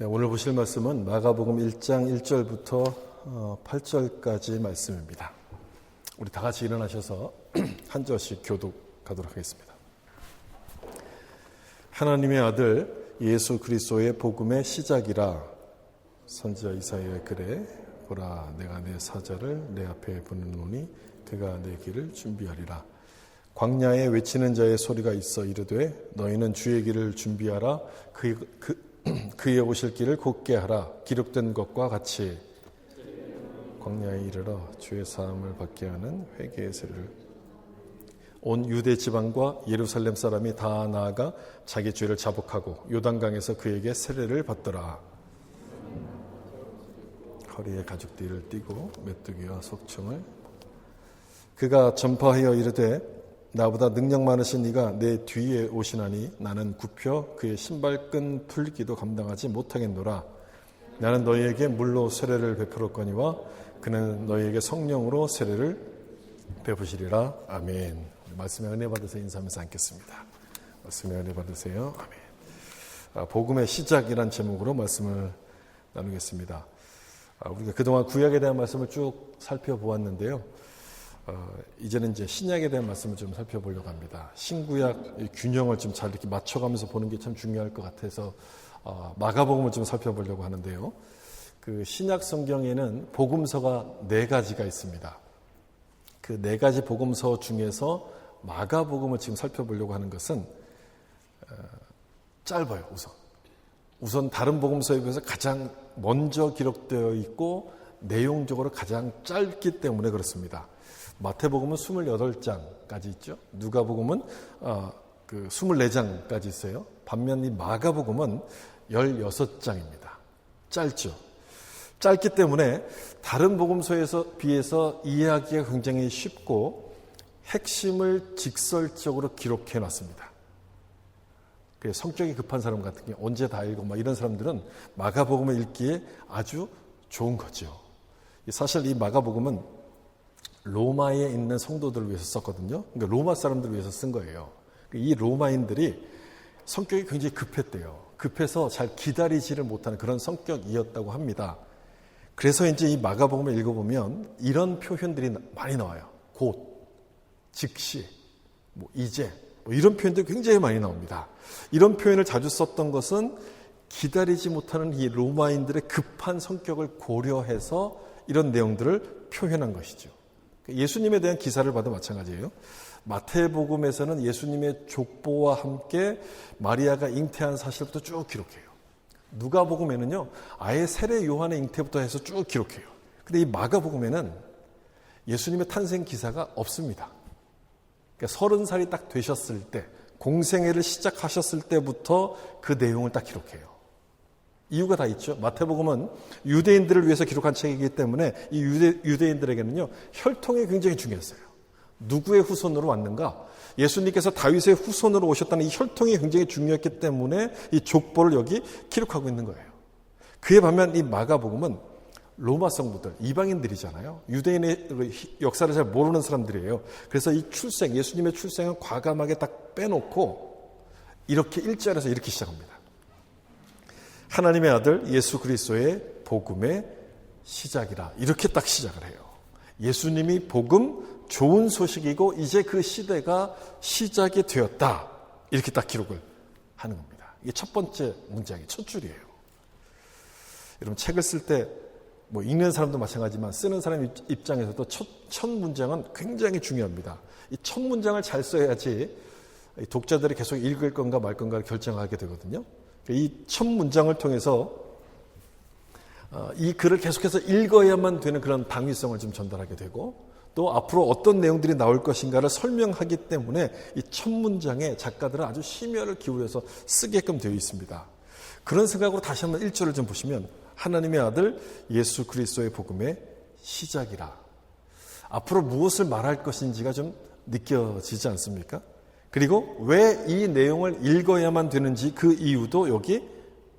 네, 오늘 보실 말씀은 마가복음 1장 1절부터 8절까지 말씀입니다. 우리 다 같이 일어나셔서 한 절씩 교독하도록 하겠습니다. 하나님의 아들 예수 그리스도의 복음의 시작이라. 선지자 이사야의 글에 보라 내가 내 사자를 내 앞에 보내노니 그가 내 길을 준비하리라. 광야에 외치는 자의 소리가 있어 이르되 너희는 주의 길을 준비하라. 그의 오실 길을 곧게 하라. 기록된 것과 같이 광야에 이르러 주의 사함을 받게 하는 회개의 세례를. 온 유대 지방과 예루살렘 사람이 다 나아가 자기 죄를 자복하고 요단강에서 그에게 세례를 받더라. 허리에 가죽띠를 띠고 메뚜기와 속청을 그가 전파하여 이르되 나보다 능력 많으신 이가 내 뒤에 오시나니 나는 굽혀 그의 신발끈 풀기도 감당하지 못하겠노라. 나는 너희에게 물로 세례를 베풀었거니와 그는 너희에게 성령으로 세례를 베푸시리라. 아멘. 말씀에 은혜 받으세요. 인사하면서 앉겠습니다. 말씀에 은혜 받으세요. 아멘. 복음의 시작이란 제목으로 말씀을 나누겠습니다. 우리가 그동안 구약에 대한 말씀을 쭉 살펴보았는데요. 이제는 이제 신약에 대한 말씀을 좀 살펴보려고 합니다. 신구약 균형을 좀 잘 이렇게 맞춰가면서 보는 게 참 중요할 것 같아서 마가복음을 좀 살펴보려고 하는데요. 그 신약 성경에는 복음서가 4가지가 있습니다. 그 4가지 복음서 중에서 마가복음을 지금 살펴보려고 하는 것은 짧아요. 우선 다른 복음서에 비해서 가장 먼저 기록되어 있고 내용적으로 가장 짧기 때문에 그렇습니다. 마태복음은 28장까지 있죠. 누가복음은 24장까지 있어요. 반면 이 마가복음은 16장입니다. 짧죠. 짧기 때문에 다른 복음서에서 비해서 이해하기가 굉장히 쉽고 핵심을 직설적으로 기록해 놨습니다. 성격이 급한 사람 같은 게 언제 다 읽고 이런 사람들은 마가복음을 읽기에 아주 좋은 거죠. 사실 이 마가복음은 로마에 있는 성도들을 위해서 썼거든요. 그러니까 로마 사람들을 위해서 쓴 거예요. 이 로마인들이 성격이 굉장히 급했대요. 급해서 잘 기다리지를 못하는 그런 성격이었다고 합니다. 그래서 이제 이 마가복음을 읽어보면 이런 표현들이 많이 나와요. 곧, 즉시, 이제, 이런 표현들이 굉장히 많이 나옵니다. 이런 표현을 자주 썼던 것은 기다리지 못하는 이 로마인들의 급한 성격을 고려해서 이런 내용들을 표현한 것이죠. 예수님에 대한 기사를 봐도 마찬가지예요. 마태복음에서는 예수님의 족보와 함께 마리아가 잉태한 사실부터 쭉 기록해요. 누가복음에는요, 아예 세례 요한의 잉태부터 해서 쭉 기록해요. 근데 이 마가복음에는 예수님의 탄생 기사가 없습니다. 그러니까 30살이 딱 되셨을 때, 공생애를 시작하셨을 때부터 그 내용을 딱 기록해요. 이유가 다 있죠. 마태복음은 유대인들을 위해서 기록한 책이기 때문에 이 유대인들에게는요, 혈통이 굉장히 중요했어요. 누구의 후손으로 왔는가? 예수님께서 다윗의 후손으로 오셨다는 이 혈통이 굉장히 중요했기 때문에 이 족보를 여기 기록하고 있는 거예요. 그에 반면 이 마가복음은 로마 성도들, 이방인들이잖아요. 유대인의 역사를 잘 모르는 사람들이에요. 그래서 이 출생, 예수님의 출생은 과감하게 딱 빼놓고 이렇게 1절에서 이렇게 시작합니다. 하나님의 아들 예수 그리스도의 복음의 시작이라. 이렇게 딱 시작을 해요. 예수님이 복음, 좋은 소식이고 이제 그 시대가 시작이 되었다. 이렇게 딱 기록을 하는 겁니다. 이게 첫 번째 문장이 첫 줄이에요. 여러분 책을 쓸 때 읽는 사람도 마찬가지지만 쓰는 사람 입장에서도 첫 문장은 굉장히 중요합니다. 이 첫 문장을 잘 써야지 독자들이 계속 읽을 건가 말 건가를 결정하게 되거든요. 이 첫 문장을 통해서 이 글을 계속해서 읽어야만 되는 그런 당위성을 좀 전달하게 되고 또 앞으로 어떤 내용들이 나올 것인가를 설명하기 때문에 이 첫 문장에 작가들은 아주 심혈을 기울여서 쓰게끔 되어 있습니다. 그런 생각으로 다시 한번 1절을 좀 보시면 하나님의 아들 예수 그리스도의 복음의 시작이라. 앞으로 무엇을 말할 것인지가 좀 느껴지지 않습니까? 그리고 왜 이 내용을 읽어야만 되는지 그 이유도 여기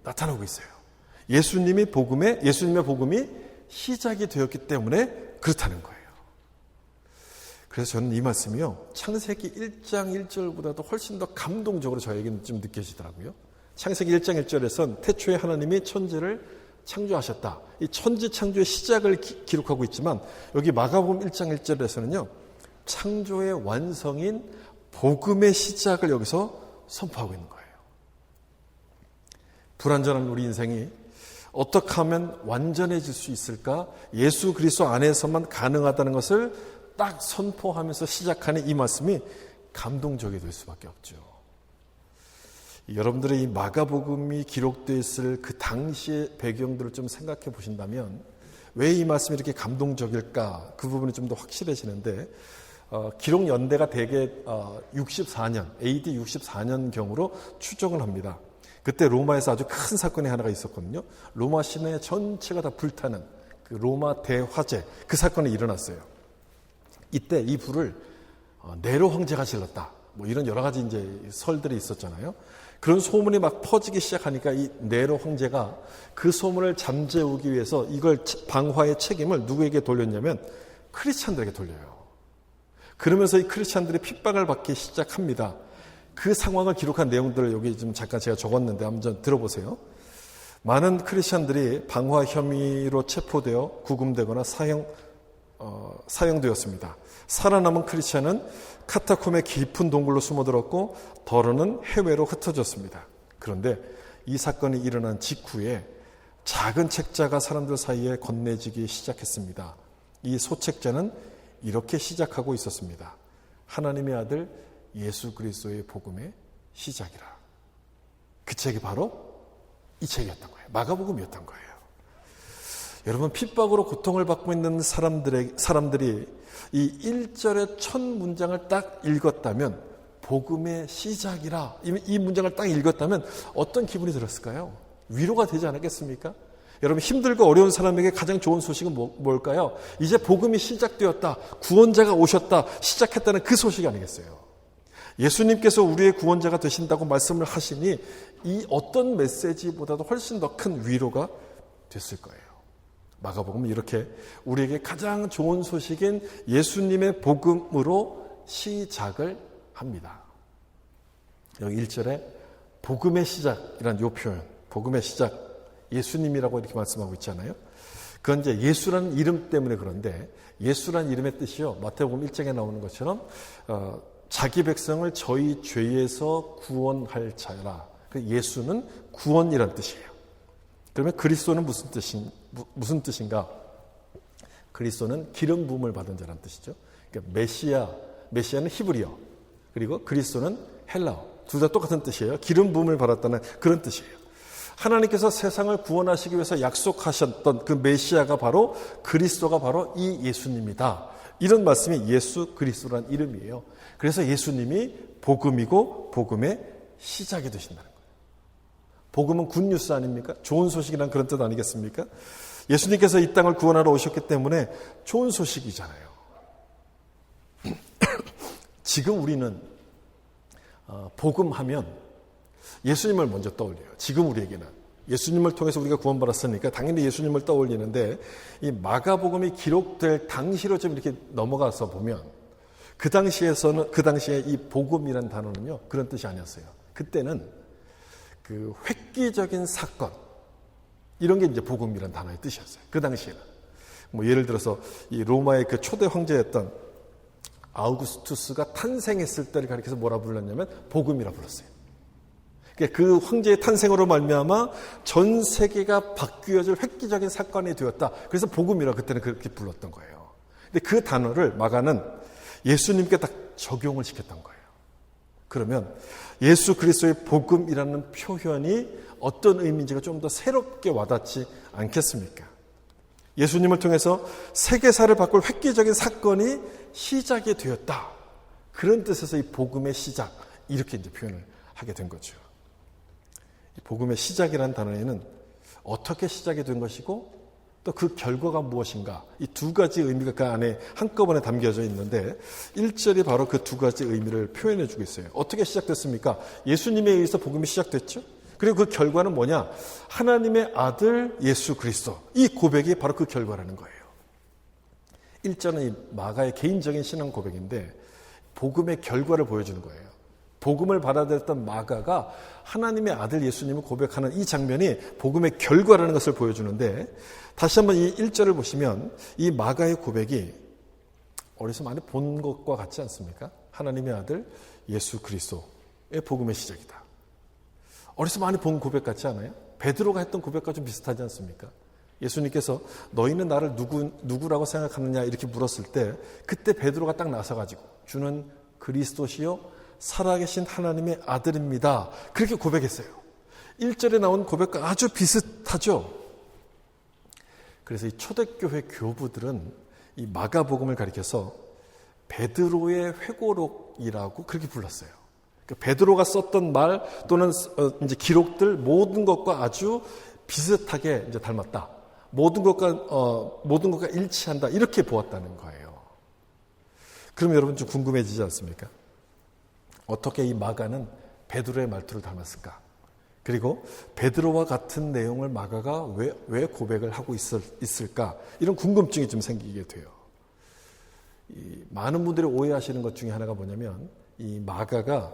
나타나고 있어요. 예수님의 복음이 시작이 되었기 때문에 그렇다는 거예요. 그래서 저는 이 말씀이요, 창세기 1장 1절보다도 훨씬 더 감동적으로 저에게는 좀 느껴지더라고요. 창세기 1장 1절에서는 태초에 하나님이 천지를 창조하셨다. 이 천지 창조의 시작을 기록하고 있지만 여기 마가복음 1장 1절에서는요. 창조의 완성인 복음의 시작을 여기서 선포하고 있는 거예요. 불완전한 우리 인생이 어떻게 하면 완전해질 수 있을까? 예수 그리스도 안에서만 가능하다는 것을 딱 선포하면서 시작하는 이 말씀이 감동적이 될 수밖에 없죠. 여러분들의 이 마가복음이 기록되어 있을 그 당시의 배경들을 좀 생각해 보신다면 왜 이 말씀이 이렇게 감동적일까? 그 부분이 좀 더 확실해지는데 기록 연대가 대개 64년, AD 64년경으로 추정을 합니다. 그때 로마에서 아주 큰 사건이 하나가 있었거든요. 로마 시내 전체가 다 불타는 그 로마 대화재, 그 사건이 일어났어요. 이때 이 불을 네로 황제가 질렀다. 뭐 이런 여러 가지 이제 설들이 있었잖아요. 그런 소문이 막 퍼지기 시작하니까 이 네로 황제가 그 소문을 잠재우기 위해서 이걸 방화의 책임을 누구에게 돌렸냐면 크리스찬들에게 돌려요. 그러면서 이 크리스찬들이 핍박을 받기 시작합니다. 그 상황을 기록한 내용들을 여기 좀 잠깐 제가 적었는데 한번 들어보세요. 많은 크리스찬들이 방화 혐의로 체포되어 구금되거나 사형되었습니다. 살아남은 크리스찬은 카타콤의 깊은 동굴로 숨어들었고 더러는 해외로 흩어졌습니다. 그런데 이 사건이 일어난 직후에 작은 책자가 사람들 사이에 건네지기 시작했습니다. 이 소책자는 이렇게 시작하고 있었습니다. 하나님의 아들 예수 그리스도의 복음의 시작이라. 그 책이 바로 이 책이었던 거예요. 마가복음이었던 거예요. 여러분, 핍박으로 고통을 받고 있는 사람들이 이 1절의 첫 문장을 딱 읽었다면 복음의 시작이라, 이 문장을 딱 읽었다면 어떤 기분이 들었을까요? 위로가 되지 않았겠습니까? 여러분, 힘들고 어려운 사람에게 가장 좋은 소식은 뭘까요? 이제 복음이 시작되었다. 구원자가 오셨다. 시작했다는 그 소식이 아니겠어요? 예수님께서 우리의 구원자가 되신다고 말씀을 하시니 이 어떤 메시지보다도 훨씬 더 큰 위로가 됐을 거예요. 마가복음은 이렇게 우리에게 가장 좋은 소식인 예수님의 복음으로 시작을 합니다. 여기 1절에 복음의 시작이란 요 표현, 복음의 시작, 예수님이라고 이렇게 말씀하고 있잖아요. 그건 이제 예수라는 이름 때문에 그런데 예수라는 이름의 뜻이요. 마태복음 1장에 나오는 것처럼 자기 백성을 저희 죄에서 구원할 자라. 예수는 구원이란 뜻이에요. 그러면 그리스도는 무슨 뜻인가? 그리스도는 기름 부음을 받은 자라는 뜻이죠. 그러니까 메시아는 히브리어, 그리고 그리스도는 헬라어. 둘 다 똑같은 뜻이에요. 기름 부음을 받았다는 그런 뜻이에요. 하나님께서 세상을 구원하시기 위해서 약속하셨던 그 메시아가 바로 그리스도가 바로 이 예수님이다. 이런 말씀이 예수 그리스도라는 이름이에요. 그래서 예수님이 복음이고 복음의 시작이 되신다는 거예요. 복음은 굿뉴스 아닙니까? 좋은 소식이란 그런 뜻 아니겠습니까? 예수님께서 이 땅을 구원하러 오셨기 때문에 좋은 소식이잖아요. 지금 우리는 복음하면 예수님을 먼저 떠올려요. 지금 우리에게는. 예수님을 통해서 우리가 구원받았으니까 당연히 예수님을 떠올리는데 이 마가복음이 기록될 당시로 좀 이렇게 넘어가서 보면 그 당시에 이 복음이라는 단어는요, 그런 뜻이 아니었어요. 그때는 그 획기적인 사건, 이런 게 이제 복음이라는 단어의 뜻이었어요. 그 당시에는. 뭐 예를 들어서 이 로마의 그 초대 황제였던 아우구스투스가 탄생했을 때를 가리켜서 뭐라 불렀냐면 복음이라 불렀어요. 그 황제의 탄생으로 말미암아 전 세계가 바뀌어질 획기적인 사건이 되었다. 그래서 복음이라 그때는 그렇게 불렀던 거예요. 근데 그 단어를 마가는 예수님께 딱 적용을 시켰던 거예요. 그러면 예수 그리스도의 복음이라는 표현이 어떤 의미인지가 좀 더 새롭게 와닿지 않겠습니까? 예수님을 통해서 세계사를 바꿀 획기적인 사건이 시작이 되었다. 그런 뜻에서 이 복음의 시작, 이렇게 이제 표현을 하게 된 거죠. 이 복음의 시작이라는 단어에는 어떻게 시작이 된 것이고 또 그 결과가 무엇인가, 이 두 가지 의미가 그 안에 한꺼번에 담겨져 있는데 1절이 바로 그 두 가지 의미를 표현해 주고 있어요. 어떻게 시작됐습니까? 예수님에 의해서 복음이 시작됐죠. 그리고 그 결과는 뭐냐? 하나님의 아들 예수 그리스도. 이 고백이 바로 그 결과라는 거예요. 1절은 이 마가의 개인적인 신앙 고백인데 복음의 결과를 보여주는 거예요. 복음을 받아들였던 마가가 하나님의 아들 예수님을 고백하는 이 장면이 복음의 결과라는 것을 보여주는데, 다시 한번 이 1절을 보시면 이 마가의 고백이 어디서 많이 본 것과 같지 않습니까? 하나님의 아들 예수 그리스도의 복음의 시작이다. 어디서 많이 본 고백 같지 않아요? 베드로가 했던 고백과 좀 비슷하지 않습니까? 예수님께서 너희는 나를 누구라고 생각하느냐 이렇게 물었을 때, 그때 베드로가 딱 나서가지고 주는 그리스도시요 살아계신 하나님의 아들입니다. 그렇게 고백했어요. 1절에 나온 고백과 아주 비슷하죠. 그래서 이 초대교회 교부들은 이 마가복음을 가리켜서 베드로의 회고록이라고 그렇게 불렀어요. 그러니까 베드로가 썼던 말 또는 이제 기록들 모든 것과 아주 비슷하게 이제 닮았다. 모든 것과 일치한다. 이렇게 보았다는 거예요. 그럼 여러분 좀 궁금해지지 않습니까? 어떻게 이 마가는 베드로의 말투를 닮았을까? 그리고 베드로와 같은 내용을 마가가 왜 고백을 하고 있을까? 이런 궁금증이 좀 생기게 돼요. 많은 분들이 오해하시는 것 중에 하나가 뭐냐면 이 마가가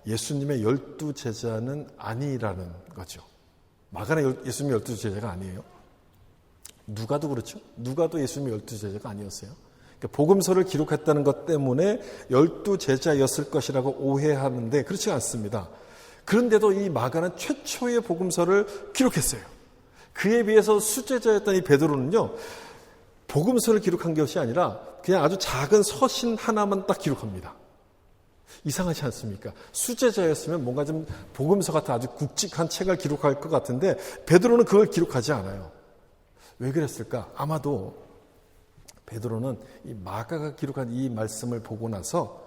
예수님의 12제자는 아니라는 거죠. 마가는 예수님의 12제자가 아니에요. 누가도 그렇죠. 누가도 예수님의 12제자가 아니었어요. 그러니까 복음서를 기록했다는 것 때문에 12제자였을 것이라고 오해하는데 그렇지 않습니다. 그런데도 이 마가는 최초의 복음서를 기록했어요. 그에 비해서 수제자였던 이 베드로는요, 복음서를 기록한 것이 아니라 그냥 아주 작은 서신 하나만 딱 기록합니다. 이상하지 않습니까? 수제자였으면 뭔가 좀 복음서 같은 아주 굵직한 책을 기록할 것 같은데 베드로는 그걸 기록하지 않아요. 왜 그랬을까? 아마도 베드로는 이 마가가 기록한 이 말씀을 보고 나서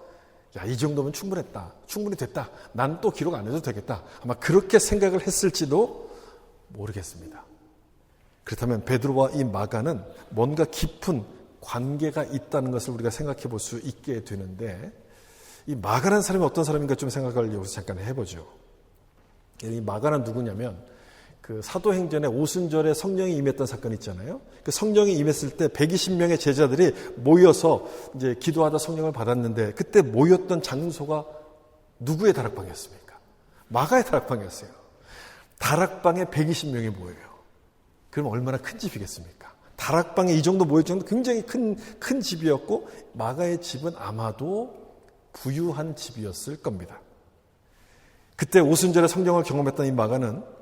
야, 이 정도면 충분했다. 충분히 됐다. 난 또 기록 안 해도 되겠다. 아마 그렇게 생각을 했을지도 모르겠습니다. 그렇다면 베드로와 이 마가는 뭔가 깊은 관계가 있다는 것을 우리가 생각해 볼 수 있게 되는데, 이 마가라는 사람이 어떤 사람인가 좀 생각을 여기서 잠깐 해보죠. 이 마가는 누구냐면 그 사도행전에 오순절에 성령이 임했던 사건이 있잖아요. 그 성령이 임했을 때 120명의 제자들이 모여서 이제 기도하다 성령을 받았는데, 그때 모였던 장소가 누구의 다락방이었습니까? 마가의 다락방이었어요. 다락방에 120명이 모여요. 그럼 얼마나 큰 집이겠습니까? 다락방에 이 정도 모일 정도 굉장히 큰 집이었고, 마가의 집은 아마도 부유한 집이었을 겁니다. 그때 오순절에 성령을 경험했던 이 마가는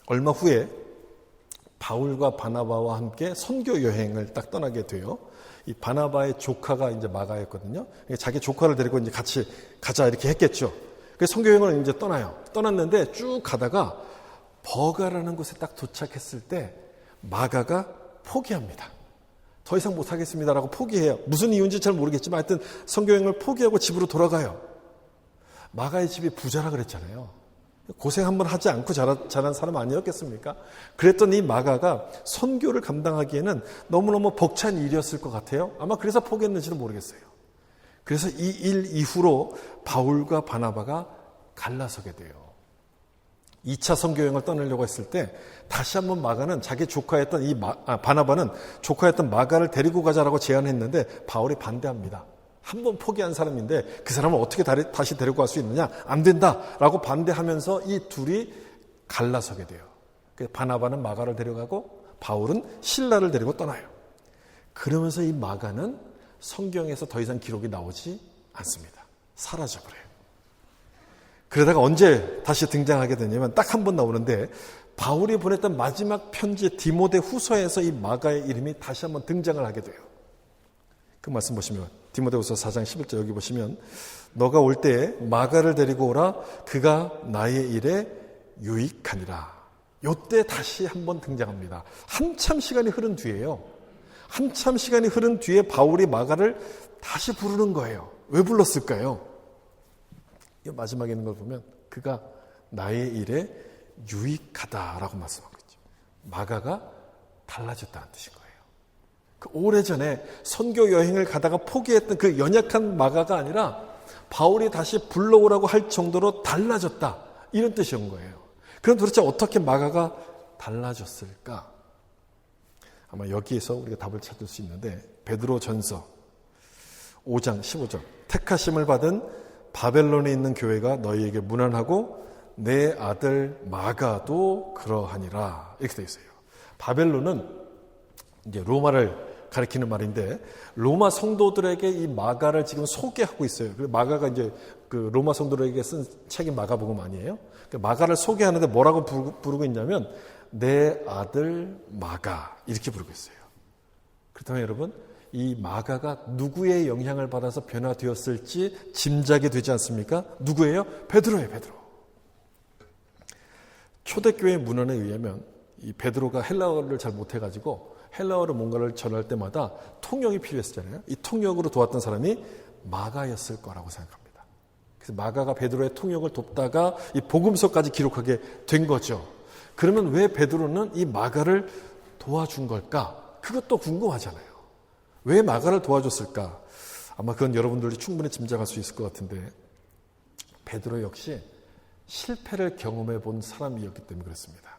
얼마 후에 바울과 바나바와 함께 선교 여행을 딱 떠나게 돼요. 이 바나바의 조카가 이제 마가였거든요. 자기 조카를 데리고 이제 같이 가자 이렇게 했겠죠. 그래서 선교 여행을 이제 떠나요. 떠났는데 쭉 가다가 버가라는 곳에 딱 도착했을 때 마가가 포기합니다. 더 이상 못하겠습니다라고 포기해요. 무슨 이유인지 잘 모르겠지만 하여튼 선교 여행을 포기하고 집으로 돌아가요. 마가의 집이 부자라 그랬잖아요. 고생 한번 하지 않고 자란 사람 아니었겠습니까? 그랬던 이 마가가 선교를 감당하기에는 너무너무 벅찬 일이었을 것 같아요. 아마 그래서 포기했는지도 모르겠어요. 그래서 이 일 이후로 바울과 바나바가 갈라서게 돼요. 2차 선교여행을 떠나려고 했을 때 다시 한번 마가는 자기 조카였던 바나바는 조카였던 마가를 데리고 가자라고 제안했는데 바울이 반대합니다. 한 번 포기한 사람인데 그 사람을 어떻게 다시 데리고 갈 수 있느냐? 안 된다라고 반대하면서 이 둘이 갈라서게 돼요. 바나바는 마가를 데려가고 바울은 실라를 데리고 떠나요. 그러면서 이 마가는 성경에서 더 이상 기록이 나오지 않습니다. 사라져버려요. 그러다가 언제 다시 등장하게 되냐면 딱 한 번 나오는데, 바울이 보냈던 마지막 편지 디모데 후서에서 이 마가의 이름이 다시 한번 등장을 하게 돼요. 그 말씀 보시면 디모데후서 4장 11절 여기 보시면 너가 올 때에 마가를 데리고 오라. 그가 나의 일에 유익하니라. 요때 다시 한번 등장합니다. 한참 시간이 흐른 뒤에요. 한참 시간이 흐른 뒤에 바울이 마가를 다시 부르는 거예요. 왜 불렀을까요? 이 마지막에 있는 걸 보면 그가 나의 일에 유익하다라고 말씀하고 있죠. 마가가 달라졌다는 뜻인 거예요. 그 오래전에 선교 여행을 가다가 포기했던 그 연약한 마가가 아니라 바울이 다시 불러오라고 할 정도로 달라졌다. 이런 뜻이온 거예요. 그럼 도대체 어떻게 마가가 달라졌을까? 아마 여기에서 우리가 답을 찾을 수 있는데, 베드로 전서 5장 15절 택하심을 받은 바벨론에 있는 교회가 너희에게 무난하고 내 아들 마가도 그러하니라. 이렇게 되어 있어요. 바벨론은 이제 로마를 가리키는 말인데 로마 성도들에게 이 마가를 지금 소개하고 있어요. 마가가 이제 그 로마 성도들에게 쓴 책이 마가복음 아니에요? 마가를 소개하는데 뭐라고 부르고 있냐면 내 아들 마가 이렇게 부르고 있어요. 그렇다면 여러분 이 마가가 누구의 영향을 받아서 변화되었을지 짐작이 되지 않습니까? 누구예요? 베드로예요. 베드로. 초대교회 문헌에 의하면 이 베드로가 헬라어를 잘 못해가지고 헬라어로 뭔가를 전할 때마다 통역이 필요했잖아요. 이 통역으로 도왔던 사람이 마가였을 거라고 생각합니다. 그래서 마가가 베드로의 통역을 돕다가 이 복음서까지 기록하게 된 거죠. 그러면 왜 베드로는 이 마가를 도와준 걸까? 그것도 궁금하잖아요. 왜 마가를 도와줬을까? 아마 그건 여러분들이 충분히 짐작할 수 있을 것 같은데 베드로 역시 실패를 경험해 본 사람이었기 때문에 그렇습니다.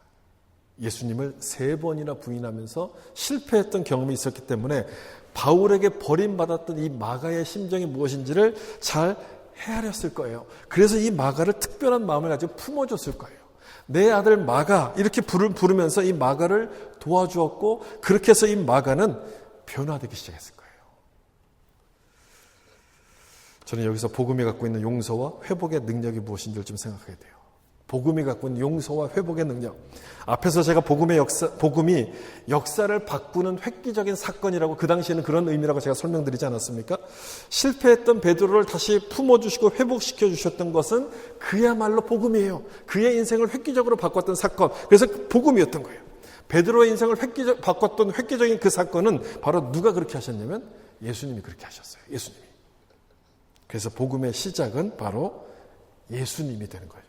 예수님을 3번이나 부인하면서 실패했던 경험이 있었기 때문에 바울에게 버림받았던 이 마가의 심정이 무엇인지를 잘 헤아렸을 거예요. 그래서 이 마가를 특별한 마음을 가지고 품어줬을 거예요. 내 아들 마가 이렇게 부르면서 이 마가를 도와주었고 그렇게 해서 이 마가는 변화되기 시작했을 거예요. 저는 여기서 복음이 갖고 있는 용서와 회복의 능력이 무엇인지를 좀 생각하게 돼요. 복음이 갖고 있는 용서와 회복의 능력. 앞에서 제가 복음이 역사를 바꾸는 획기적인 사건이라고 그 당시에는 그런 의미라고 제가 설명드리지 않았습니까? 실패했던 베드로를 다시 품어주시고 회복시켜 주셨던 것은 그야말로 복음이에요. 그의 인생을 획기적으로 바꿨던 사건. 그래서 복음이었던 거예요. 베드로의 인생을 바꿨던 획기적인 그 사건은 바로 누가 그렇게 하셨냐면 예수님이 그렇게 하셨어요. 예수님이. 그래서 복음의 시작은 바로 예수님이 되는 거예요.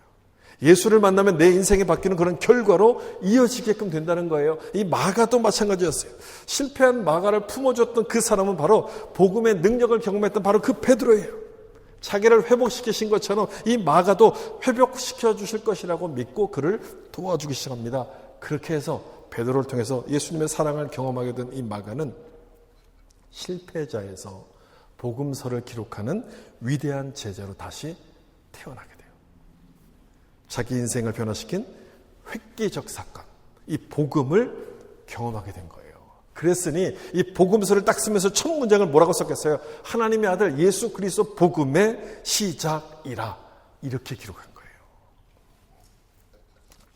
예수를 만나면 내 인생이 바뀌는 그런 결과로 이어지게끔 된다는 거예요. 이 마가도 마찬가지였어요. 실패한 마가를 품어줬던 그 사람은 바로 복음의 능력을 경험했던 바로 그 베드로예요. 자기를 회복시키신 것처럼 이 마가도 회복시켜 주실 것이라고 믿고 그를 도와주기 시작합니다. 그렇게 해서 베드로를 통해서 예수님의 사랑을 경험하게 된 이 마가는 실패자에서 복음서를 기록하는 위대한 제자로 다시 태어나게 돼요. 자기 인생을 변화시킨 획기적 사건, 이 복음을 경험하게 된 거예요. 그랬으니 이 복음서를 딱 쓰면서 첫 문장을 뭐라고 썼겠어요? 하나님의 아들 예수 그리스도 복음의 시작이라 이렇게 기록한 거예요.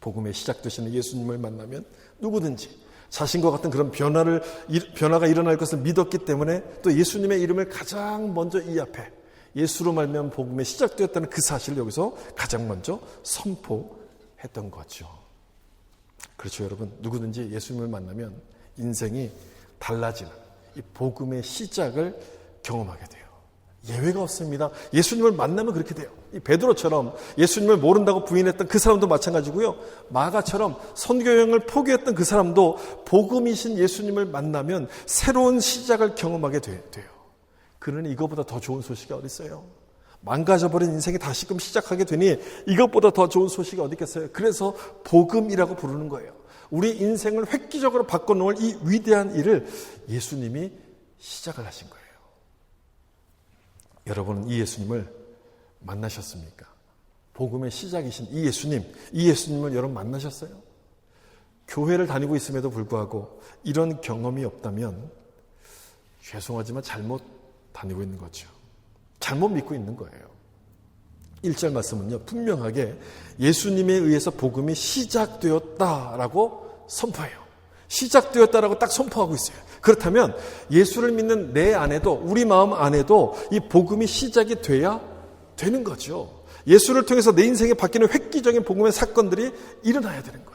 복음의 시작 되시는 예수님을 만나면 누구든지 자신과 같은 그런 변화가 일어날 것을 믿었기 때문에 또 예수님의 이름을 가장 먼저 이 앞에 예수로 말미암아 복음이 시작되었다는 그 사실을 여기서 가장 먼저 선포했던 거죠. 그렇죠, 여러분. 누구든지 예수님을 만나면 인생이 달라지는 이 복음의 시작을 경험하게 돼요. 예외가 없습니다. 예수님을 만나면 그렇게 돼요. 이 베드로처럼 예수님을 모른다고 부인했던 그 사람도 마찬가지고요. 마가처럼 선교 여행을 포기했던 그 사람도 복음이신 예수님을 만나면 새로운 시작을 경험하게 돼요. 그러니 이것보다 더 좋은 소식이 어디 있어요? 망가져버린 인생이 다시금 시작하게 되니 이것보다 더 좋은 소식이 어디 있겠어요? 그래서 복음이라고 부르는 거예요. 우리 인생을 획기적으로 바꿔놓을 이 위대한 일을 예수님이 시작을 하신 거예요. 여러분은 이 예수님을 만나셨습니까? 복음의 시작이신 이 예수님을 여러분 만나셨어요? 교회를 다니고 있음에도 불구하고 이런 경험이 없다면 죄송하지만 잘못 다니고 있는 거죠. 잘못 믿고 있는 거예요. 1절 말씀은요, 분명하게 예수님에 의해서 복음이 시작되었다라고 선포해요. 시작되었다라고 딱 선포하고 있어요. 그렇다면 예수를 믿는 내 안에도, 우리 마음 안에도 이 복음이 시작이 돼야 되는 거죠. 예수를 통해서 내 인생에 바뀌는 획기적인 복음의 사건들이 일어나야 되는 거예요.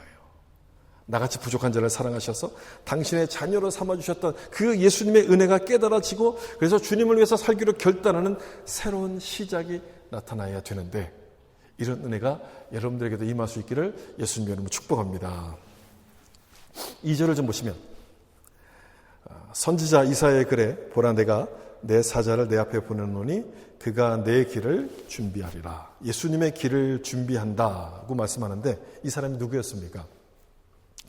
나같이 부족한 자를 사랑하셔서 당신의 자녀로 삼아주셨던 그 예수님의 은혜가 깨달아지고 그래서 주님을 위해서 살기로 결단하는 새로운 시작이 나타나야 되는데 이런 은혜가 여러분들에게도 임할 수 있기를 예수님 이름으로 축복합니다. 2절을 좀 보시면 선지자 이사야의 글에 보라 내가 내 사자를 내 앞에 보내노니 그가 내 길을 준비하리라. 예수님의 길을 준비한다고 말씀하는데 이 사람이 누구였습니까?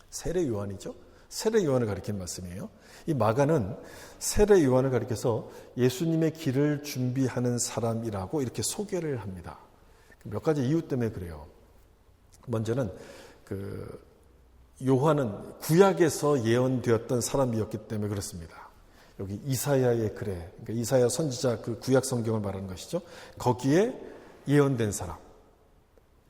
세례 요한이죠. 세례 요한을 가리키는 말씀이에요. 이 마가는 세례 요한을 가리켜서 예수님의 길을 준비하는 사람이라고 이렇게 소개를 합니다. 몇 가지 이유 때문에 그래요. 먼저는 요한은 구약에서 예언되었던 사람이었기 때문에 그렇습니다. 여기 이사야의 글에, 그러니까 이사야 선지자 그 구약 성경을 말하는 것이죠. 거기에 예언된 사람.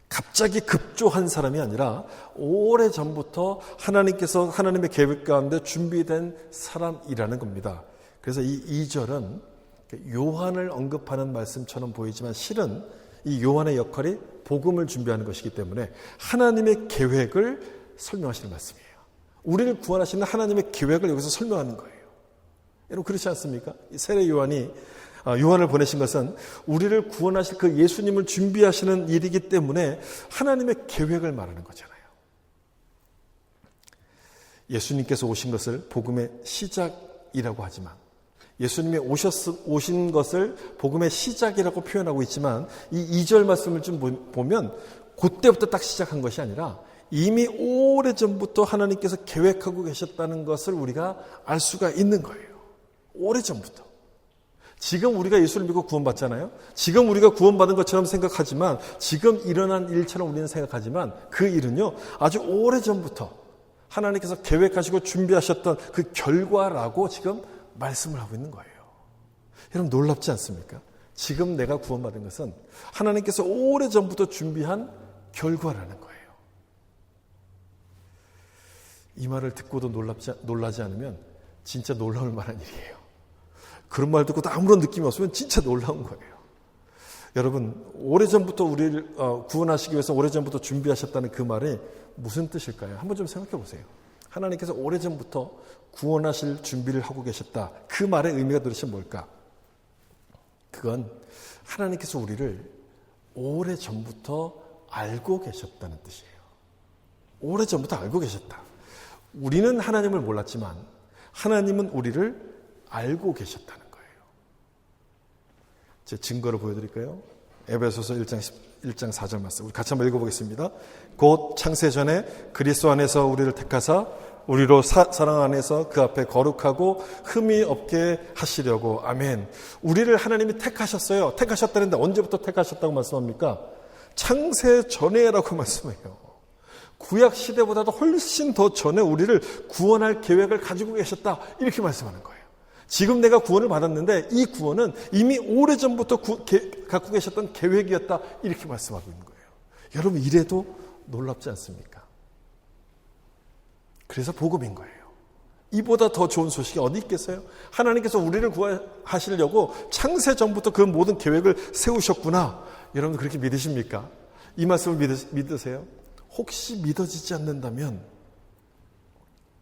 갑자기 급조한 사람이 아니라 오래전부터 하나님께서 하나님의 계획 가운데 준비된 사람이라는 겁니다. 그래서 이 2절은 요한을 언급하는 말씀처럼 보이지만 실은 이 요한의 역할이 복음을 준비하는 것이기 때문에 하나님의 계획을 설명하시는 말씀이에요. 우리를 구원하시는 하나님의 계획을 여기서 설명하는 거예요. 여러분 그렇지 않습니까? 이 세례 요한을 보내신 것은 우리를 구원하실 그 예수님을 준비하시는 일이기 때문에 하나님의 계획을 말하는 거잖아요. 예수님께서 오신 것을 복음의 시작이라고 하지만 예수님이 오신 것을 복음의 시작이라고 표현하고 있지만 이 2절 말씀을 좀 보면 그때부터 딱 시작한 것이 아니라 이미 오래전부터 하나님께서 계획하고 계셨다는 것을 우리가 알 수가 있는 거예요. 오래전부터. 지금 우리가 예수를 믿고 구원받잖아요. 지금 우리가 구원받은 것처럼 생각하지만 지금 일어난 일처럼 우리는 생각하지만 그 일은요 아주 오래전부터 하나님께서 계획하시고 준비하셨던 그 결과라고 지금 말씀을 하고 있는 거예요. 여러분 놀랍지 않습니까? 지금 내가 구원받은 것은 하나님께서 오래전부터 준비한 결과라는 거예요. 이 말을 듣고도 놀라지 않으면 진짜 놀라울 만한 일이에요. 그런 말 듣고도 아무런 느낌이 없으면 진짜 놀라운 거예요. 여러분 오래전부터 우리를 구원하시기 위해서 오래전부터 준비하셨다는 그 말이 무슨 뜻일까요? 한번 좀 생각해 보세요. 하나님께서 오래전부터 구원하실 준비를 하고 계셨다. 그 말의 의미가 도대체 뭘까? 그건 하나님께서 우리를 오래전부터 알고 계셨다는 뜻이에요. 오래전부터 알고 계셨다. 우리는 하나님을 몰랐지만 하나님은 우리를 알고 계셨다는 거예요. 제 증거를 보여드릴까요? 에베소서 1장 4절 말씀 우리 같이 한번 읽어보겠습니다. 곧 창세전에 그리스도 안에서 우리를 택하사 우리로 사랑 안에서 그 앞에 거룩하고 흠이 없게 하시려고. 아멘. 우리를 하나님이 택하셨어요. 택하셨다는데 언제부터 택하셨다고 말씀합니까? 창세전에라고 말씀해요. 구약 시대보다도 훨씬 더 전에 우리를 구원할 계획을 가지고 계셨다. 이렇게 말씀하는 거예요. 지금 내가 구원을 받았는데 이 구원은 이미 오래전부터 갖고 계셨던 계획이었다. 이렇게 말씀하고 있는 거예요. 여러분 이래도 놀랍지 않습니까? 그래서 복음인 거예요. 이보다 더 좋은 소식이 어디 있겠어요? 하나님께서 우리를 구하시려고 창세전부터 그 모든 계획을 세우셨구나. 여러분 그렇게 믿으십니까? 이 말씀을 믿으세요? 혹시 믿어지지 않는다면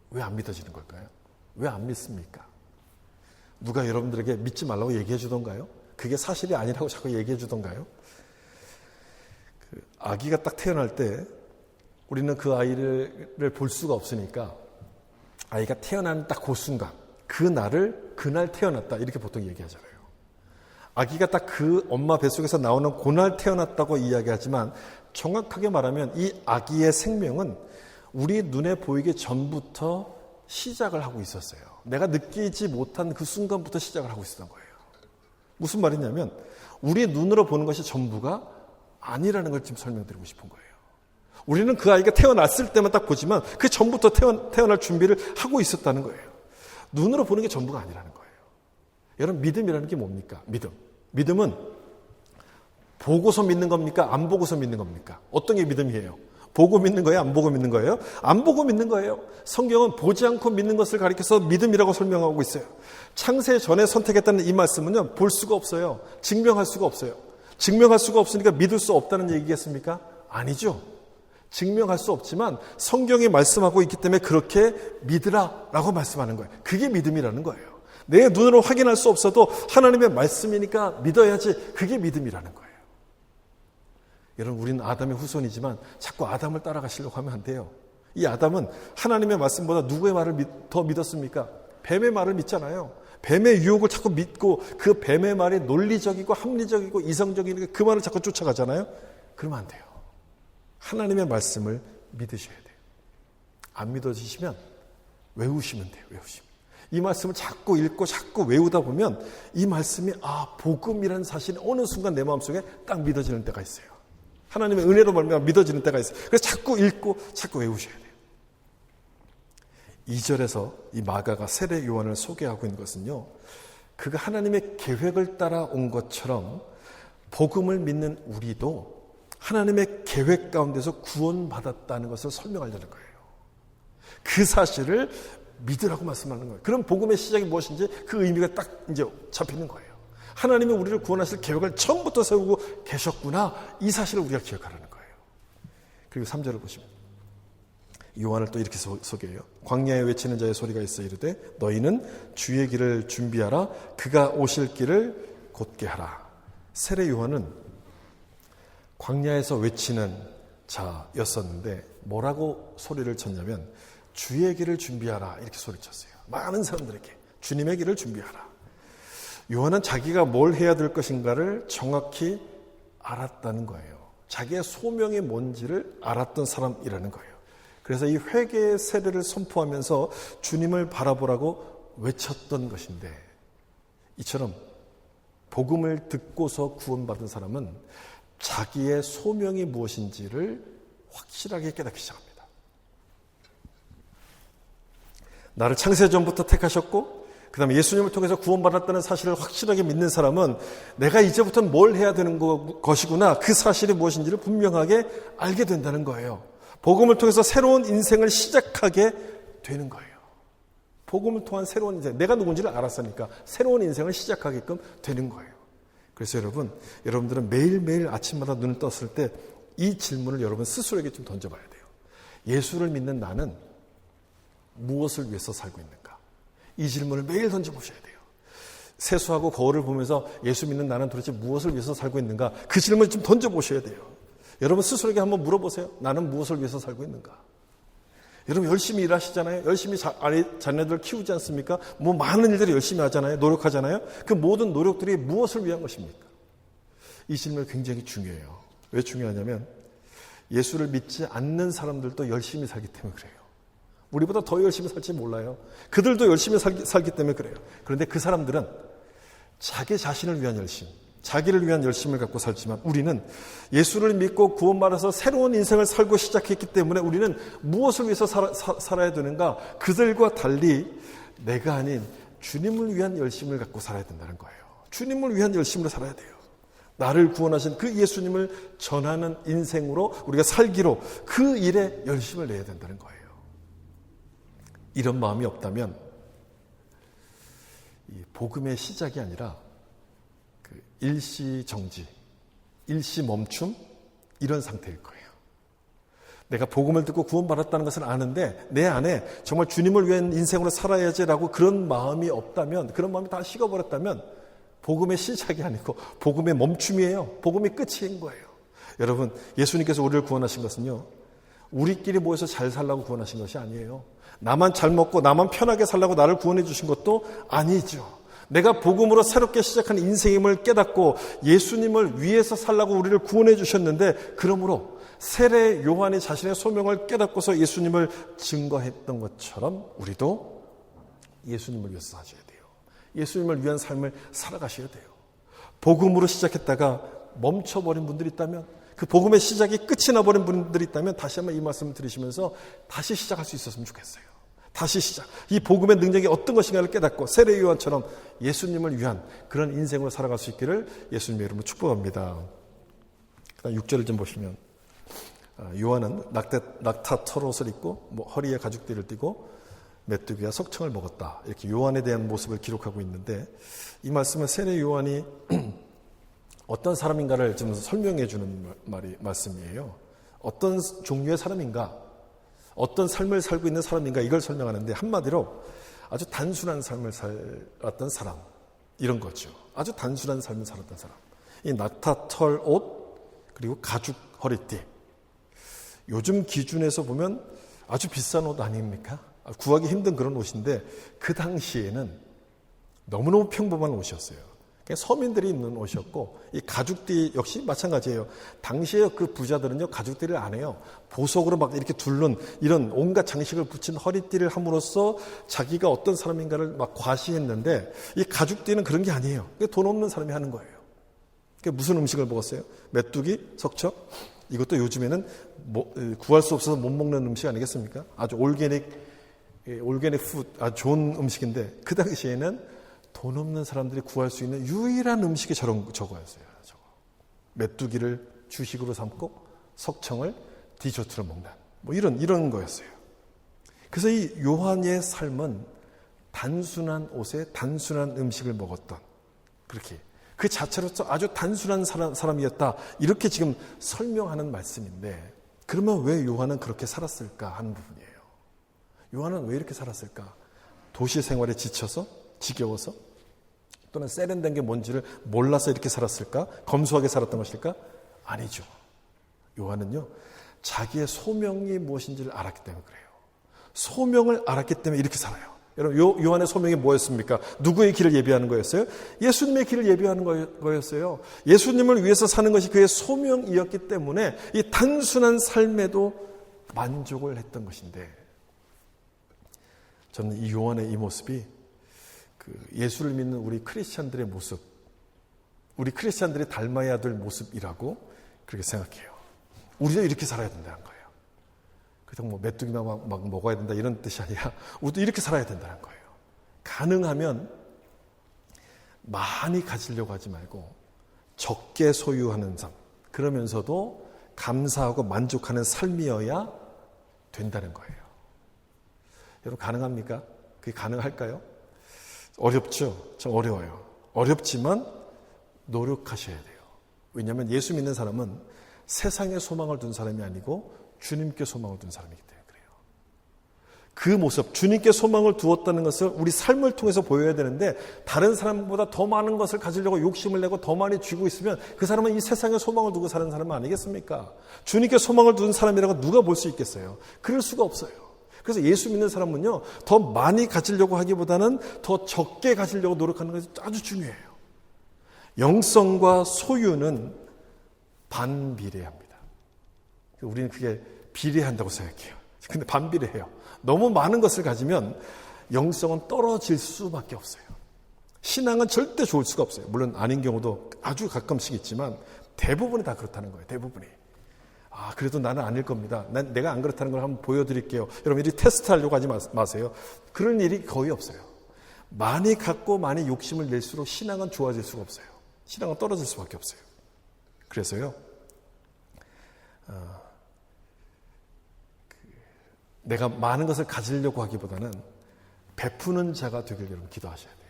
왜 안 믿어지는 걸까요? 왜 안 믿습니까? 누가 여러분들에게 믿지 말라고 얘기해 주던가요? 그게 사실이 아니라고 자꾸 얘기해 주던가요? 아기가 딱 태어날 때 우리는 그 아이를 볼 수가 없으니까 아이가 태어난 딱 그 순간 그날 태어났다 이렇게 보통 얘기하잖아요. 아기가 딱 그 엄마 뱃속에서 나오는 그날 태어났다고 이야기하지만 정확하게 말하면 이 아기의 생명은 우리 눈에 보이기 전부터 시작을 하고 있었어요. 내가 느끼지 못한 그 순간부터 시작을 하고 있었던 거예요. 무슨 말이냐면 우리 눈으로 보는 것이 전부가 아니라는 걸 지금 설명드리고 싶은 거예요. 우리는 그 아이가 태어났을 때만 딱 보지만 그 전부터 태어날 준비를 하고 있었다는 거예요. 눈으로 보는 게 전부가 아니라는 거예요. 여러분 믿음이라는 게 뭡니까? 믿음은 보고서 믿는 겁니까? 안 보고서 믿는 겁니까? 어떤 게 믿음이에요? 보고 믿는 거예요? 안 보고 믿는 거예요? 안 보고 믿는 거예요. 성경은 보지 않고 믿는 것을 가리켜서 믿음이라고 설명하고 있어요. 창세 전에 선택했다는 이 말씀은요, 볼 수가 없어요. 증명할 수가 없어요. 증명할 수가 없으니까 믿을 수 없다는 얘기겠습니까? 아니죠. 증명할 수 없지만 성경이 말씀하고 있기 때문에 그렇게 믿으라라고 말씀하는 거예요. 그게 믿음이라는 거예요. 내 눈으로 확인할 수 없어도 하나님의 말씀이니까 믿어야지. 그게 믿음이라는 거예요. 여러분 우리는 아담의 후손이지만 자꾸 아담을 따라가시려고 하면 안 돼요. 이 아담은 하나님의 말씀보다 누구의 말을 더 믿었습니까? 뱀의 말을 믿잖아요. 뱀의 유혹을 자꾸 믿고 그 뱀의 말이 논리적이고 합리적이고 이성적이니까 그 말을 자꾸 쫓아가잖아요. 그러면 안 돼요. 하나님의 말씀을 믿으셔야 돼요. 안 믿어지시면 외우시면 돼요. 외우시면. 이 말씀을 자꾸 읽고 자꾸 외우다 보면 이 말씀이 복음이라는 사실이 어느 순간 내 마음속에 딱 믿어지는 때가 있어요. 하나님의 은혜로 말미암아 믿어지는 때가 있어요. 그래서 자꾸 읽고 자꾸 외우셔야 돼요. 2절에서 이 마가가 세례 요한을 소개하고 있는 것은요, 그가 하나님의 계획을 따라온 것처럼 복음을 믿는 우리도 하나님의 계획 가운데서 구원받았다는 것을 설명하려는 거예요. 그 사실을 믿으라고 말씀하는 거예요. 그럼 복음의 시작이 무엇인지 그 의미가 딱 이제 잡히는 거예요. 하나님이 우리를 구원하실 계획을 처음부터 세우고 계셨구나. 이 사실을 우리가 기억하라는 거예요. 그리고 3절을 보시면 요한을 또 이렇게 소개해요. 광야에 외치는 자의 소리가 있어 이르되 너희는 주의 길을 준비하라. 그가 오실 길을 곧게 하라. 세례 요한은 광야에서 외치는 자였었는데 뭐라고 소리를 쳤냐면 주의 길을 준비하라 이렇게 소리쳤어요. 많은 사람들에게 주님의 길을 준비하라. 요한은 자기가 뭘 해야 될 것인가를 정확히 알았다는 거예요. 자기의 소명이 뭔지를 알았던 사람이라는 거예요. 그래서 이 회개의 세례를 선포하면서 주님을 바라보라고 외쳤던 것인데, 이처럼 복음을 듣고서 구원받은 사람은 자기의 소명이 무엇인지를 확실하게 깨닫기 시작합니다. 나를 창세전부터 택하셨고 그 다음에 예수님을 통해서 구원받았다는 사실을 확실하게 믿는 사람은 내가 이제부터는 뭘 해야 되는 것이구나, 그 사실이 무엇인지를 분명하게 알게 된다는 거예요. 복음을 통해서 새로운 인생을 시작하게 되는 거예요. 복음을 통한 새로운 인생, 내가 누군지를 알았으니까 새로운 인생을 시작하게끔 되는 거예요. 그래서 여러분들은 매일매일 아침마다 눈을 떴을 때 이 질문을 여러분 스스로에게 좀 던져봐야 돼요. 예수를 믿는 나는 무엇을 위해서 살고 있는가? 이 질문을 매일 던져보셔야 돼요. 세수하고 거울을 보면서 예수 믿는 나는 도대체 무엇을 위해서 살고 있는가? 그 질문을 좀 던져보셔야 돼요. 여러분 스스로에게 한번 물어보세요. 나는 무엇을 위해서 살고 있는가? 여러분 열심히 일하시잖아요. 열심히 자녀들 키우지 않습니까? 많은 일들을 열심히 하잖아요. 노력하잖아요. 그 모든 노력들이 무엇을 위한 것입니까? 이 질문이 굉장히 중요해요. 왜 중요하냐면 예수를 믿지 않는 사람들도 열심히 살기 때문에 그래요. 우리보다 더 열심히 살지 몰라요. 그들도 열심히 살기 때문에 그래요. 그런데 그 사람들은 자기 자신을 위한 열심, 자기를 위한 열심을 갖고 살지만 우리는 예수를 믿고 구원받아서 새로운 인생을 살고 시작했기 때문에 우리는 무엇을 위해서 살아야 되는가? 그들과 달리 내가 아닌 주님을 위한 열심을 갖고 살아야 된다는 거예요. 주님을 위한 열심으로 살아야 돼요. 나를 구원하신 그 예수님을 전하는 인생으로 우리가 살기로 그 일에 열심을 내야 된다는 거예요. 이런 마음이 없다면 이 복음의 시작이 아니라 일시정지, 일시멈춤 이런 상태일 거예요. 내가 복음을 듣고 구원받았다는 것을 아는데 내 안에 정말 주님을 위한 인생으로 살아야지라고 그런 마음이 없다면, 그런 마음이 다 식어버렸다면 복음의 시작이 아니고 복음의 멈춤이에요. 복음의 끝인 거예요. 여러분, 예수님께서 우리를 구원하신 것은요, 우리끼리 모여서 잘 살라고 구원하신 것이 아니에요. 나만 잘 먹고 나만 편하게 살라고 나를 구원해 주신 것도 아니죠. 내가 복음으로 새롭게 시작한 인생임을 깨닫고 예수님을 위해서 살라고 우리를 구원해 주셨는데, 그러므로 세례 요한이 자신의 소명을 깨닫고서 예수님을 증거했던 것처럼 우리도 예수님을 위해서 사셔야 돼요. 예수님을 위한 삶을 살아가셔야 돼요. 복음으로 시작했다가 멈춰버린 분들이 있다면, 그 복음의 시작이 끝이 나버린 분들이 있다면 다시 한번 이 말씀을 들으시면서 다시 시작할 수 있었으면 좋겠어요. 다시 시작. 이 복음의 능력이 어떤 것인가를 깨닫고 세례 요한처럼 예수님을 위한 그런 인생으로 살아갈 수 있기를 예수님의 이름으로 축복합니다. 그다음 6절을 좀 보시면 요한은 낙타 털옷을 입고 허리에 가죽띠를 띠고 메뚜기와 석청을 먹었다. 이렇게 요한에 대한 모습을 기록하고 있는데, 이 말씀은 세례 요한이 어떤 사람인가를 좀 설명해 주는 말씀이에요. 어떤 종류의 사람인가, 어떤 삶을 살고 있는 사람인가, 이걸 설명하는데 한마디로 아주 단순한 삶을 살았던 사람, 이런 거죠. 아주 단순한 삶을 살았던 사람. 이 낙타털 옷 그리고 가죽 허리띠, 요즘 기준에서 보면 아주 비싼 옷 아닙니까? 구하기 힘든 그런 옷인데 그 당시에는 너무너무 평범한 옷이었어요. 서민들이 입는 옷이었고, 이 가죽띠 역시 마찬가지예요. 당시에 그 부자들은요, 가죽띠를 안 해요. 보석으로 막 이렇게 둘른 이런 온갖 장식을 붙인 허리띠를 함으로써 자기가 어떤 사람인가를 막 과시했는데, 이 가죽띠는 그런 게 아니에요. 돈 없는 사람이 하는 거예요. 무슨 음식을 먹었어요? 메뚜기, 석청? 이것도 요즘에는 구할 수 없어서 못 먹는 음식 아니겠습니까? 아주 올게닉 푸드, 아주 좋은 음식인데, 그 당시에는 돈 없는 사람들이 구할 수 있는 유일한 음식이 저거였어요. 메뚜기를 주식으로 삼고 석청을 디저트로 먹는 이런 거였어요. 그래서 이 요한의 삶은 단순한 옷에 단순한 음식을 먹었던, 그렇게 그 자체로서 아주 단순한 사람이었다, 이렇게 지금 설명하는 말씀인데, 그러면 왜 요한은 그렇게 살았을까 하는 부분이에요. 요한은 왜 이렇게 살았을까? 도시 생활에 지쳐서? 지겨워서? 또는 세련된 게 뭔지를 몰라서 이렇게 살았을까? 검소하게 살았던 것일까? 아니죠. 요한은요, 자기의 소명이 무엇인지를 알았기 때문에 그래요. 소명을 알았기 때문에 이렇게 살아요. 여러분, 요한의 소명이 뭐였습니까? 누구의 길을 예비하는 거였어요? 예수님의 길을 예비하는 거였어요. 예수님을 위해서 사는 것이 그의 소명이었기 때문에 이 단순한 삶에도 만족을 했던 것인데, 저는 이 요한의 이 모습이 예수를 믿는 우리 크리스찬들의 모습, 우리 크리스찬들이 닮아야 될 모습이라고 그렇게 생각해요. 우리도 이렇게 살아야 된다는 거예요. 그래서 메뚜기만 막 먹어야 된다 이런 뜻이 아니라 우리도 이렇게 살아야 된다는 거예요. 가능하면 많이 가지려고 하지 말고 적게 소유하는 삶, 그러면서도 감사하고 만족하는 삶이어야 된다는 거예요. 여러분, 가능합니까? 그게 가능할까요? 어렵죠. 좀 어려워요. 어렵지만 노력하셔야 돼요. 왜냐하면 예수 믿는 사람은 세상에 소망을 둔 사람이 아니고 주님께 소망을 둔 사람이기 때문에 그래요. 그 모습, 주님께 소망을 두었다는 것을 우리 삶을 통해서 보여야 되는데, 다른 사람보다 더 많은 것을 가지려고 욕심을 내고 더 많이 쥐고 있으면 그 사람은 이 세상에 소망을 두고 사는 사람 아니겠습니까? 주님께 소망을 둔 사람이라고 누가 볼 수 있겠어요? 그럴 수가 없어요. 그래서 예수 믿는 사람은요, 더 많이 가지려고 하기보다는 더 적게 가지려고 노력하는 것이 아주 중요해요. 영성과 소유는 반비례합니다. 우리는 그게 비례한다고 생각해요. 근데 반비례해요. 너무 많은 것을 가지면 영성은 떨어질 수밖에 없어요. 신앙은 절대 좋을 수가 없어요. 물론 아닌 경우도 아주 가끔씩 있지만 대부분이 다 그렇다는 거예요. 대부분이. 그래도 나는 아닐 겁니다. 내가 안 그렇다는 걸 한번 보여드릴게요. 여러분, 이리 테스트하려고 하지 마세요. 그런 일이 거의 없어요. 많이 갖고 많이 욕심을 낼수록 신앙은 좋아질 수가 없어요. 신앙은 떨어질 수밖에 없어요. 그래서요, 내가 많은 것을 가지려고 하기보다는 베푸는 자가 되길 여러분 기도하셔야 돼요.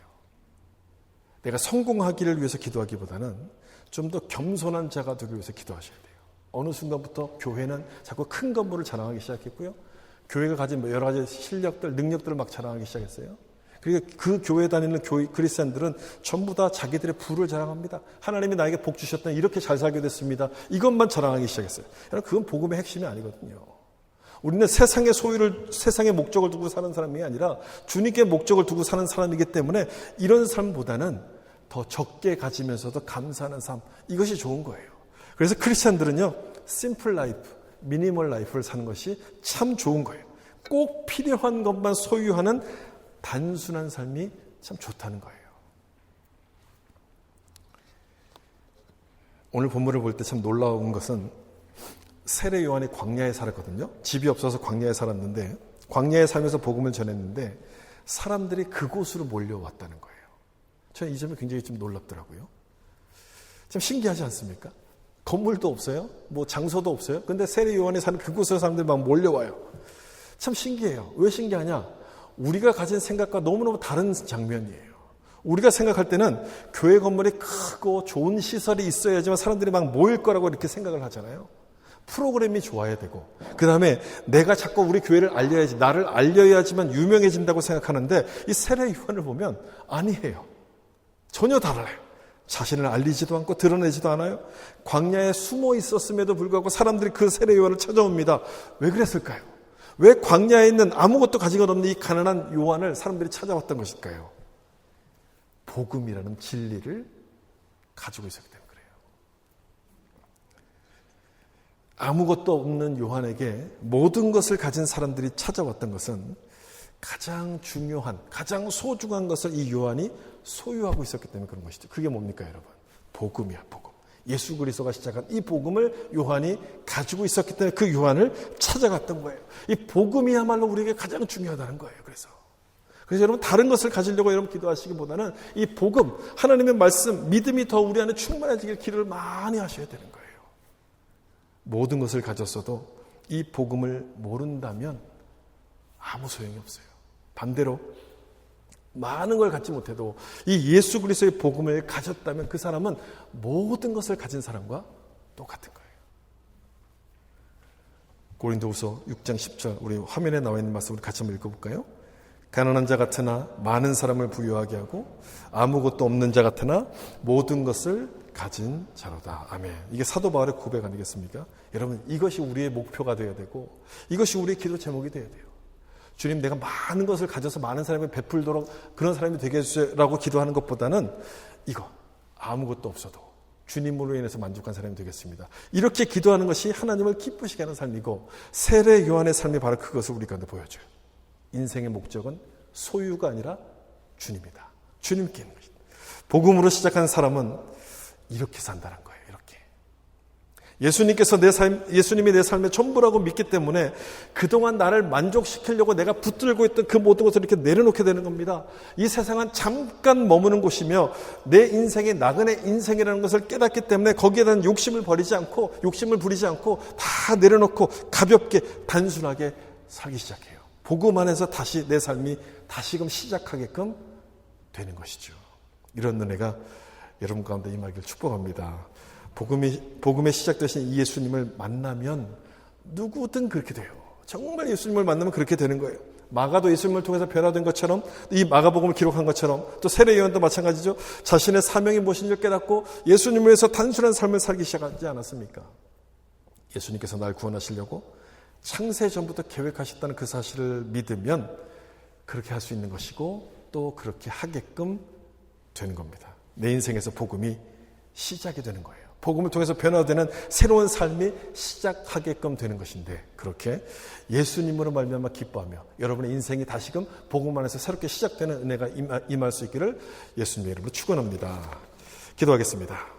내가 성공하기를 위해서 기도하기보다는 좀 더 겸손한 자가 되기 위해서 기도하셔야 돼요. 어느 순간부터 교회는 자꾸 큰 건물을 자랑하기 시작했고요. 교회가 가진 여러 가지 실력들, 능력들을 막 자랑하기 시작했어요. 그리고 그 교회 다니는 크리스찬들은 전부 다 자기들의 부를 자랑합니다. 하나님이 나에게 복 주셨더니 이렇게 잘 살게 됐습니다. 이것만 자랑하기 시작했어요. 여러분, 그건 복음의 핵심이 아니거든요. 우리는 세상의 소유를, 세상의 목적을 두고 사는 사람이 아니라 주님께 목적을 두고 사는 사람이기 때문에 이런 삶보다는 더 적게 가지면서도 감사하는 삶, 이것이 좋은 거예요. 그래서 크리스찬들은요, 심플 라이프, 미니멀 라이프를 사는 것이 참 좋은 거예요. 꼭 필요한 것만 소유하는 단순한 삶이 참 좋다는 거예요. 오늘 본문을 볼 때 참 놀라운 것은 세례 요한이 광야에 살았거든요. 집이 없어서 광야에 살았는데, 광야에 살면서 복음을 전했는데 사람들이 그곳으로 몰려왔다는 거예요. 저는 이 점이 굉장히 좀 놀랍더라고요. 참 신기하지 않습니까? 건물도 없어요. 뭐 장소도 없어요. 근데 세례 요한이 사는 그곳에 사람들이 막 몰려와요. 참 신기해요. 왜 신기하냐? 우리가 가진 생각과 너무너무 다른 장면이에요. 우리가 생각할 때는 교회 건물이 크고 좋은 시설이 있어야지만 사람들이 막 모일 거라고 이렇게 생각을 하잖아요. 프로그램이 좋아야 되고, 그 다음에 내가 자꾸 우리 교회를 알려야지, 나를 알려야지만 유명해진다고 생각하는데, 이 세례 요한을 보면 아니에요. 전혀 달라요. 자신을 알리지도 않고 드러내지도 않아요. 광야에 숨어 있었음에도 불구하고 사람들이 그 세례 요한을 찾아옵니다. 왜 그랬을까요? 왜 광야에 있는 아무것도 가지고 없는 이 가난한 요한을 사람들이 찾아왔던 것일까요? 복음이라는 진리를 가지고 있었기 때문에 그래요. 아무것도 없는 요한에게 모든 것을 가진 사람들이 찾아왔던 것은 가장 중요한, 가장 소중한 것을 이 요한이 소유하고 있었기 때문에 그런 것이죠. 그게 뭡니까, 여러분? 복음이야, 복음. 예수 그리스도가 시작한 이 복음을 요한이 가지고 있었기 때문에 그 요한을 찾아갔던 거예요. 이 복음이야말로 우리에게 가장 중요하다는 거예요. 그래서 여러분 다른 것을 가지려고 여러분 기도하시기보다는 이 복음, 하나님의 말씀, 믿음이 더 우리 안에 충만해지길 기도를 많이 하셔야 되는 거예요. 모든 것을 가졌어도 이 복음을 모른다면 아무 소용이 없어요. 반대로 많은 걸 갖지 못해도 이 예수 그리스도의 복음을 가졌다면 그 사람은 모든 것을 가진 사람과 똑같은 거예요. 고린도후서 6장 10절 우리 화면에 나와 있는 말씀 우리 같이 한번 읽어볼까요? 가난한 자 같으나 많은 사람을 부유하게 하고 아무것도 없는 자 같으나 모든 것을 가진 자로다. 아멘. 이게 사도 바울의 고백 아니겠습니까? 여러분 이것이 우리의 목표가 되어야 되고 이것이 우리의 기도 제목이 되어야 돼요. 주님 내가 많은 것을 가져서 많은 사람에게 베풀도록 그런 사람이 되게 해주세요라고 기도하는 것보다는 이거 아무것도 없어도 주님으로 인해서 만족한 사람이 되겠습니다. 이렇게 기도하는 것이 하나님을 기쁘시게 하는 삶이고 세례 요한의 삶이 바로 그것을 우리 가운데 보여줘요. 인생의 목적은 소유가 아니라 주님이다. 주님께 있는 것이다. 복음으로 시작한 사람은 이렇게 산다는 거예요. 이렇게. 예수님이 내 삶의 전부라고 믿기 때문에 그동안 나를 만족시키려고 내가 붙들고 있던 그 모든 것을 이렇게 내려놓게 되는 겁니다. 이 세상은 잠깐 머무는 곳이며 내 인생이 나그네 인생이라는 것을 깨닫기 때문에 거기에 대한 욕심을 부리지 않고 다 내려놓고 가볍게 단순하게 살기 시작해요. 복음 안에서 다시 내 삶이 다시금 시작하게끔 되는 것이죠. 이런 은혜가 여러분 가운데 임하기를 축복합니다. 복음에 시작되신 이 예수님을 만나면 누구든 그렇게 돼요. 정말 예수님을 만나면 그렇게 되는 거예요. 마가도 예수님을 통해서 변화된 것처럼 이 마가복음을 기록한 것처럼 또 세례 요한도 마찬가지죠. 자신의 사명이 무엇인지 깨닫고 예수님을 위해서 단순한 삶을 살기 시작하지 않았습니까? 예수님께서 날 구원하시려고 창세전부터 계획하셨다는 그 사실을 믿으면 그렇게 할 수 있는 것이고 또 그렇게 하게끔 되는 겁니다. 내 인생에서 복음이 시작이 되는 거예요. 복음을 통해서 변화되는 새로운 삶이 시작하게끔 되는 것인데 그렇게 예수님으로 말미암아 기뻐하며 여러분의 인생이 다시금 복음 안에서 새롭게 시작되는 은혜가 임할 수 있기를 예수님의 이름으로 축원합니다. 기도하겠습니다.